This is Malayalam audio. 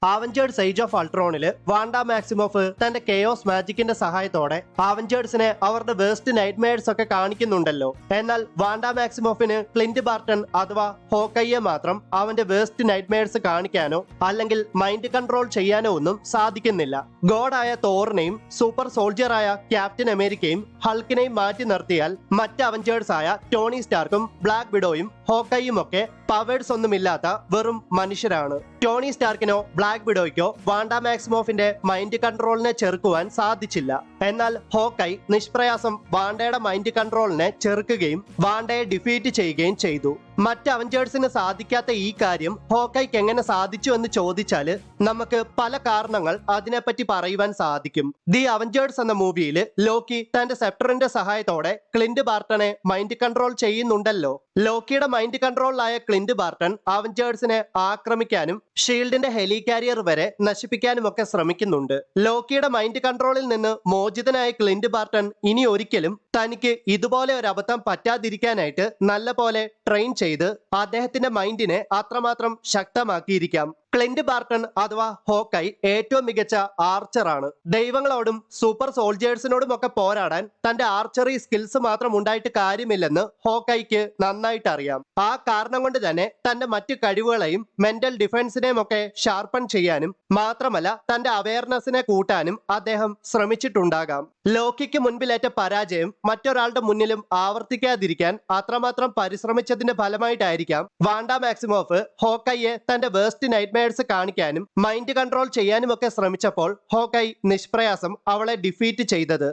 അവഞ്ചേഴ്സ് ഏജ് ഓഫ് അൾട്രോണില് വാണ്ട മാക്സിമോഫ് തന്റെ കെയോസ് മാജിക്കിന്റെ സഹായത്തോടെ അവഞ്ചേഴ്സിനെ അവരുടെ വേസ്റ്റ് നൈറ്റ്മെയർസ് ഒക്കെ കാണിക്കുന്നുണ്ടല്ലോ. എന്നാൽ വാണ്ട മാക്സിമോഫിന് ക്ലിന്റ് ബാർട്ടൺ അഥവാ ഹോക്കയ്യെ മാത്രം അവന്റെ വേസ്റ്റ് നൈറ്റ്മെയർസ് കാണിക്കാനോ അല്ലെങ്കിൽ മൈൻഡ് കൺട്രോൾ ചെയ്യാനോ ഒന്നും സാധിക്കുന്നില്ല. ഗോഡായ തോറിനെയും സൂപ്പർ സോൾജിയറായ ക്യാപ്റ്റൻ അമേരിക്കയും ഹൾക്കിനെയും മാറ്റി നിർത്തിയാൽ മറ്റ് അവഞ്ചേഴ്സ് ആയ ടോണി സ്റ്റാർക്കും ബ്ലാക്ക് വിഡോയും ഹോക്കയും ഒക്കെ പവേഴ്സ് ഒന്നുമില്ലാത്ത വെറും മനുഷ്യരാണ്. ടോണി സ്റ്റാർക്കിനോ ബ്ലാക്ക് വിഡോയ്ക്കോ വാണ്ട മാക്സിമോഫിന്റെ മൈൻഡ് കൺട്രോളിനെ ചെറുക്കുവാൻ സാധിച്ചില്ല. എന്നാൽ ഹോക്കൈ നിഷ്പ്രയാസം വാണ്ടയുടെ മൈൻഡ് കൺട്രോളിനെ ചെറുക്കുകയും വാണ്ടയെ ഡിഫീറ്റ് ചെയ്യുകയും ചെയ്തു. മറ്റ് അവഞ്ചേഴ്സിന് സാധിക്കാത്ത ഈ കാര്യം ഹോക്കൈക്ക് എങ്ങനെ സാധിച്ചു എന്ന് ചോദിച്ചാല് നമുക്ക് പല കാരണങ്ങൾ അതിനെപ്പറ്റി പറയുവാൻ സാധിക്കും. ദി അവഞ്ചേഴ്സ് എന്ന മൂവിയിൽ ലോക്കി തന്റെ സെപ്റ്ററിന്റെ സഹായത്തോടെ ക്ലിന്റ് ബാർട്ടനെ മൈൻഡ് കൺട്രോൾ ചെയ്യുന്നുണ്ടല്ലോ. ലോക്കിയുടെ മൈൻഡ് കൺട്രോളിലായ ക്ലിന്റ് ബാർട്ടൺ അവഞ്ചേഴ്സിനെ ആക്രമിക്കാനും ഷീൽഡിന്റെ ഹെലികാരിയർ വരെ നശിപ്പിക്കാനും ഒക്കെ ശ്രമിക്കുന്നുണ്ട്. ലോക്കിയുടെ മൈൻഡ് കൺട്രോളിൽ നിന്ന് മോചിതനായ ക്ലിന്റ് ബാർട്ടൺ ഇനി ഒരിക്കലും തനിക്ക് ഇതുപോലെ ഒരു അബദ്ധം പറ്റാതിരിക്കാനായിട്ട് നല്ല പോലെ ട്രെയിൻ ചെയ്ത് അദ്ദേഹത്തിന്റെ മൈൻഡിനെ അത്രമാത്രം ശക്തമാക്കിയിരിക്കാം. ക്ലിന്റ് ബാർട്ടൺ അഥവാ ഹോക്കൈ ഏറ്റവും മികച്ച ആർച്ചറാണ്. ദൈവങ്ങളോടും സൂപ്പർ സോൾജേഴ്സിനോടും ഒക്കെ പോരാടാൻ തന്റെ ആർച്ചറി സ്കിൽസ് മാത്രം ഉണ്ടായിട്ട് കാര്യമില്ലെന്ന് ഹോക്കൈക്ക് നന്നായിട്ട് അറിയാം. ആ കാരണം കൊണ്ട് തന്നെ തന്റെ മറ്റു കഴിവുകളെയും മെന്റൽ ഡിഫൻസിനെയും ഒക്കെ ഷാർപ്പൺ ചെയ്യാനും മാത്രമല്ല തന്റെ അവയർനെസ്സിനെ കൂട്ടാനും അദ്ദേഹം ശ്രമിച്ചിട്ടുണ്ടാകാം. ലോക്കിക്ക് മുൻപിലേറ്റ പരാജയം മറ്റൊരാളുടെ മുന്നിലും ആവർത്തിക്കാതിരിക്കാൻ അത്രമാത്രം പരിശ്രമിച്ചതിന്റെ ഫലമായിട്ടായിരിക്കാം വാണ്ട മാക്സിമോഫ് ഹോക്കൈയെ തന്റെ വേസ്റ്റ് നൈറ്റ്മെയർസ് കാണിക്കാനും മൈൻഡ് കൺട്രോൾ ചെയ്യാനും ഒക്കെ ശ്രമിച്ചപ്പോൾ ഹോക്കൈ നിഷ്പ്രയാസം അവളെ ഡിഫീറ്റ് ചെയ്തത്.